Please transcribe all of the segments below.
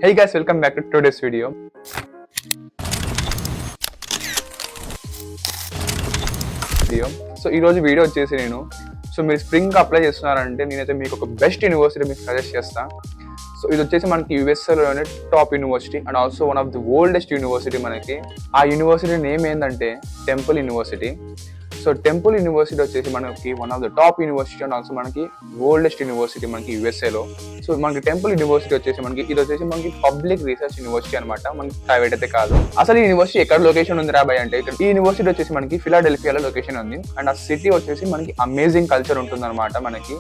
Hey guys, welcome back to today's video. So ఈరోజు video వచ్చేసి మీరు స్ప్రింగ్ అప్లై చేస్తున్నారంటే నేనైతే మీకు ఒక బెస్ట్ యూనివర్సిటీ మీకు సజెస్ట్ చేస్తాను. సో ఇది వచ్చేసి మనకి యూఎస్ఏలోనే top university and also one of the oldest university. మనకి ఆ యూనివర్సిటీ నేమ్ ఏంటంటే temple university. So temple university వచ్చేసి మనకి one of the top university and also మనకి ఓల్డెస్ట్ యూనివర్సిటీ మనకి యూఎస్ఏలో. సో మనకి టెంపుల్ యూనివర్సిటీ వచ్చేసి ఇది వచ్చేసి మనకి పబ్లిక్ రీసెర్చ్ యూనివర్సిటీ అనమాట, మనకి ప్రైవేట్ అయితే కాదు. అసలు ఈ యూనివర్సిటీ ఎక్కడ లొకేషన్ ఉంది రాబాయ్ అంటే, ఇక్కడ ఈ యూనివర్సిటీ వచ్చేసి మనకి ఫిలాడెల్ఫియాలో లొకేషన్ ఉంది. అండ్ ఆ సిటీ వచ్చేసి మనకి అమేజింగ్ కల్చర్ ఉంటుంది అనమాట. మనకి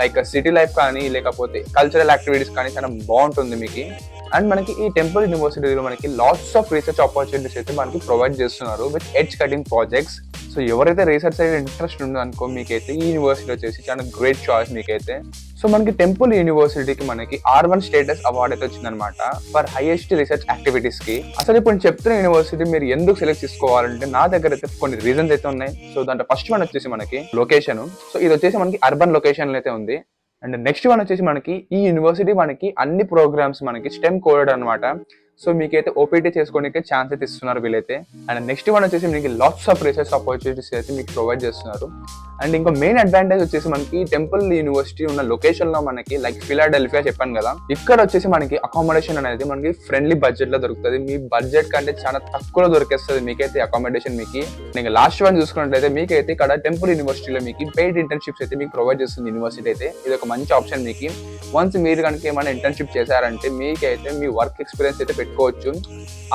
లైక్ సిటీ లైఫ్ కానీ లేకపోతే కల్చరల్ యాక్టివిటీస్ కానీ చాలా బాగుంటుంది మీకు. అండ్ మనకి ఈ టెంపుల్ యూనివర్సిటీలో మనకి లాట్స్ ఆఫ్ రీసెర్చ్ ఆపర్చునిటీస్ అయితే మనకి ప్రొవైడ్ చేస్తున్నారు with edge cutting projects. So ఎవరైతే రీసెర్చ్ సైడ్ ఇంట్రెస్ట్ ఉందో అనుకో మీకైతే ఈ యూనివర్సిటీ వచ్చేసి చాలా గ్రేట్ చాయిస్ మీకైతే. సో మనకి టెంపుల్ యూనివర్సిటీకి మనకి R1 స్టేటస్ అవార్డ్ అయితే వచ్చిందనమాట ఫర్ హైయెస్ట్ రీసెర్చ్ యాక్టివిటీస్ కి. అసలు ఇప్పుడు నేను చెప్తున్న యూనివర్సిటీ మీరు ఎందుకు సెలెక్ట్ చేసుకోవాలంటే నా దగ్గర అయితే కొన్ని రీజన్స్ అయితే ఉన్నాయి. సో దాంట్లో ఫస్ట్ వన్ వచ్చేసి మనకి లొకేషన్. సో ఇది వచ్చేసి మనకి అర్బన్ లొకేషన్ అయితే ఉంది. అండ్ నెక్స్ట్ వన్ వచ్చేసి మనకి ఈ యూనివర్సిటీ మనకి అన్ని ప్రోగ్రామ్స్ మనకి స్టెమ్ కోడెడ్ అనమాట. సో మీకైతే ఓపీటీ చేసుకోవడానికి ఛాన్స్ అయితే ఇస్తున్నారు వీళ్ళైతే. అండ్ నెక్స్ట్ వన్ వచ్చేసి మీకు లాట్స్ ఆఫ్ రీసెర్చ్ ఆపర్చునిటీస్ అయితే మీకు ప్రొవైడ్ చేస్తున్నారు. అండ్ ఇంకో మెయిన్ అడ్వాంటేజ్ వచ్చేసి మనకి టెంపుల్ యూనివర్సిటీ ఉన్న లొకేషన్ లో మనకి లైక్ ఫిలాడెల్ఫియా చెప్పాను కదా, ఇక్కడ వచ్చేసి మనకి అకామిడేషన్ అనేది మనకి ఫ్రెండ్లీ బడ్జెట్ లో దొరుకుతుంది. మీ బడ్జెట్ కంటే చాలా తక్కువలో దొరికేస్తుంది మీకైతే అకామిడేషన్. మీకు లాస్ట్ వన్ చూసుకున్నట్లయితే మీకైతే ఇక్కడ టెంపుల్ యూనివర్సిటీలో మీకు పెయిడ్ ఇంటర్న్షిప్స్ అయితే మీకు ప్రొవైడ్ చేస్తుంది యూనివర్సిటీ అయితే. ఇది ఒక మంచి ఆప్షన్ మీకు. వన్స్ మీరు కనుక ఏమైనా ఇంటర్న్షిప్ చేశారంటే మీకైతే మీ వర్క్ ఎక్స్పీరియన్స్ అయితే పెట్టుకోవచ్చు.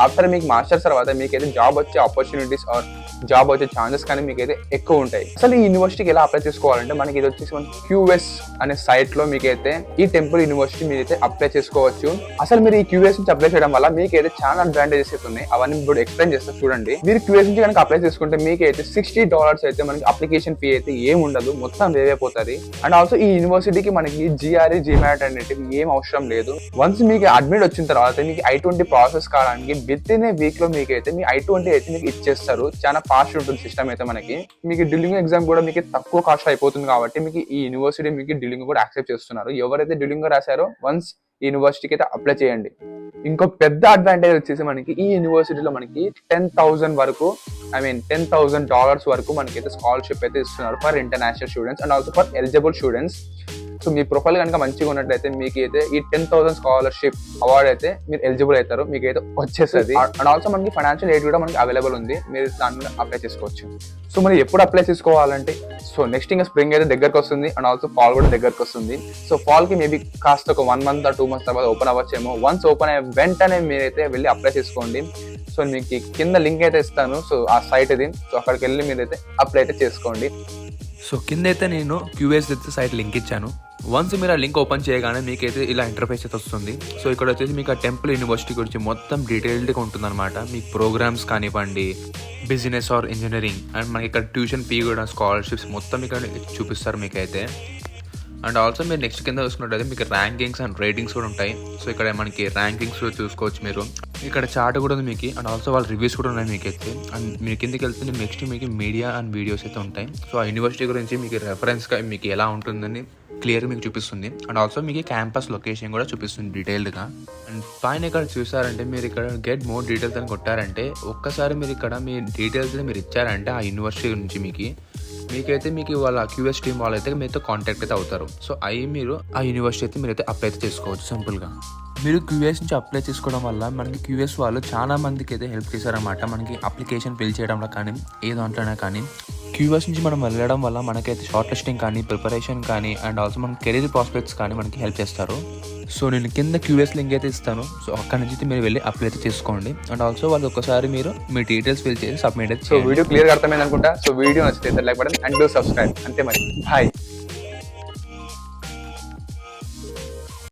ఆఫ్టర్ మీకు మాస్టర్స్ తర్వాత మీకైతే జాబ్ వచ్చే ఆపర్చునిటీస్ ఆర్ జాబ్ వచ్చే ఛాన్సెస్ కానీ మీకైతే ఎక్కువ ఉంటాయి. అసలు ఈ యూనివర్సిటీకి ఎలా అప్లై చేసుకోవాలంటే మనకి ఇది వచ్చేసి మన QS అనే సైట్ లో మీకైతే ఈ టెంపుల్ యూనివర్సిటీ మీరైతే అప్లై చేసుకోవచ్చు. అసలు మీరు ఈ QS నుంచి అప్లై చేయడం వల్ల మీకైతే చాలా అడ్వాంటేజెస్ అయితే ఉన్నాయి. అవన్నీ ఇప్పుడు ఎక్స్ప్లెయిన్ చేస్తారు చూడండి. మీరు QS నుంచి కనుక అప్లై చేసుకుంటే మీకైతే $60 అయితే మనకి అప్లికేషన్ ఫీ అయితే ఏం ఉండదు, మొత్తం సేవ్ అయిపోతుంది. అండ్ ఆల్సో ఈ యూనివర్సిటీకి మనకి GRE GMAT అనేది ఏం అవసరం లేదు. వన్స్ మీకు అడ్మిట్ వచ్చిన తర్వాత మీకు I-20 ప్రాసెస్ కావడానికి విత్ ఇన్ ఏ వీక్ లో మీకైతే మీ I-20 అయితే మీకు ఇచ్చేస్తారు. చాలా ఫాస్ట్ ఉంటుంది సిస్టమ్ అయితే మనకి. మీకు డ్యూలింగ్ ఎగ్జామ్ కూడా మీకు తక్కువ కాస్ట్ అయిపోతుంది కాబట్టి మీకు ఈ యూనివర్సిటీ మీకు డ్యూలింగ్ కూడా యాక్సెప్ట్ చేస్తున్నారు. ఎవరైతే డ్యూలింగ్ రాశారో వన్స్ ఈ యూనివర్సిటీకి అయితే అప్లై చేయండి. ఇంకో పెద్ద అడ్వాంటేజ్ వచ్చేసి మనకి ఈ యూనివర్సిటీలో మనకి $10,000 వరకు $10,000 వరకు మనకైతే స్కాలర్షిప్ అయితే ఇస్తున్నారు for international students and also for eligible students. So me profile కనుక మంచిగా ఉన్నట్లయితే మీకు అయితే ఈ 10,000 స్కాలర్షిప్ అవార్డ్ అయితే మీరు ఎలిజిబుల్ అవుతారు, మీకు అయితే వచ్చేస్తుంది. అండ్ ఆల్సో మనకి ఫైనాన్షియల్ ఎయిడ్ కూడా మనకి అవైలబుల్ ఉంది, మీరు దాని మీద అప్లై చేసుకోవచ్చు. సో మరి ఎప్పుడు అప్లై చేసుకోవాలంటే, సో నెక్స్ట్ ఇంకా స్ప్రింగ్ అయితే దగ్గరకు వస్తుంది అండ్ ఆల్సో ఫాల్ కూడా దగ్గరకు వస్తుంది. సో ఫాల్ కి మేబీ కాస్త ఒక 1 month or 2 months తర్వాత ఓపెన్ అవ్వచ్చేమో. వన్స్ ఓపెన్ అయ్యే వెంటనే మీరైతే వెళ్ళి అప్లై చేసుకోండి. సో మీకు కింద లింక్ అయితే ఇస్తాను, సో ఆ సైట్ ఇది. సో అక్కడికి వెళ్ళి మీరైతే అప్లై అయితే చేసుకోండి. సో కింద అయితే నేను QS అయితే సైట్ లింక్ ఇచ్చాను. వన్స్ మీరు ఆ లింక్ ఓపెన్ చేయగానే మీకైతే ఇలా ఇంటర్ఫేస్ అయితే వస్తుంది. సో ఇక్కడ వచ్చేసి మీకు ఆ టెంపుల్ యూనివర్సిటీ గురించి మొత్తం డీటెయిల్డ్గా ఉంటుంది అనమాట. మీకు ప్రోగ్రామ్స్ కానివ్వండి, బిజినెస్ ఆర్ ఇంజనీరింగ్, అండ్ మనకి ఇక్కడ ట్యూషన్ ఫీ కూడా, స్కాలర్షిప్స్ మొత్తం ఇక్కడ చూపిస్తారు మీకైతే. అండ్ ఆల్సో మీరు నెక్స్ట్ కింద చూసుకున్నట్టయితే మీకు ర్యాంకింగ్స్ అండ్ రేటింగ్స్ కూడా ఉంటాయి. సో ఇక్కడ మనకి ర్యాంకింగ్స్ కూడా చూసుకోవచ్చు మీరు. ఇక్కడ చార్ట్ కూడా ఉంది మీకు అండ్ ఆల్సో వాళ్ళ రివ్యూస్ కూడా ఉన్నాయి మీకైతే. అండ్ మీరు కిందకి వెళ్తే నెక్స్ట్ మీకు మీడియా అండ్ వీడియోస్ అయితే ఉంటాయి. సో ఆ యూనివర్సిటీ గురించి మీకు రెఫరెన్స్గా మీకు ఎలా ఉంటుందని క్లియర్గా మీకు చూపిస్తుంది. అండ్ ఆల్సో మీకు క్యాంపస్ లొకేషన్ కూడా చూపిస్తుంది డీటెయిల్డ్గా. అండ్ పైన ఇక్కడ చూసారంటే మీరు ఇక్కడ గెట్ మోర్ డీటెయిల్స్ అని కొట్టారంటే ఒక్కసారి మీరు ఇక్కడ మీ డీటెయిల్స్ మీరు ఇచ్చారంటే ఆ యూనివర్సిటీ గురించి మీకైతే మీకు వాళ్ళ QS టీమ్ వాళ్ళైతే మీతో కాంటాక్ట్ అయితే అవుతారు. సో మీరు ఆ యూనివర్సిటీ అయితే మీరైతే అప్లై అయితే చేసుకోవచ్చు సింపుల్గా. మీరు QS నుంచి అప్లై చేసుకోవడం వల్ల మనకి QS వాళ్ళు చాలా మందికి అయితే హెల్ప్ చేశారన్నమాట. మనకి అప్లికేషన్ ఫిల్ చేయడంలో కానీ ఏ దాంట్లోనే కానీ QS నుంచి మనం వెళ్ళడం వల్ల మనకైతే షార్ట్ లిస్టింగ్ కానీ, ప్రిపరేషన్ కానీ, అండ్ ఆల్సో మన కెరీర్ ప్రాస్పెక్ట్స్ కానీ మనకి హెల్ప్ చేస్తారు. సో నేను కింద QS లింక్ అయితే ఇస్తాను. సో అక్కడ నుంచి అయితే మీరు వెళ్ళి అప్లై అయితే చేసుకోండి. అండ్ ఆల్సో వాళ్ళు ఒకసారి మీరు మీ డీటెయిల్స్ ఫిల్ చేసి సబ్మిట్ అయితే. సో వీడియో క్లియర్ అర్థమైంది అనుకుంటా. సో వీడియో నచ్చితే like button and do subscribe. అంతే మరి, బాయ్.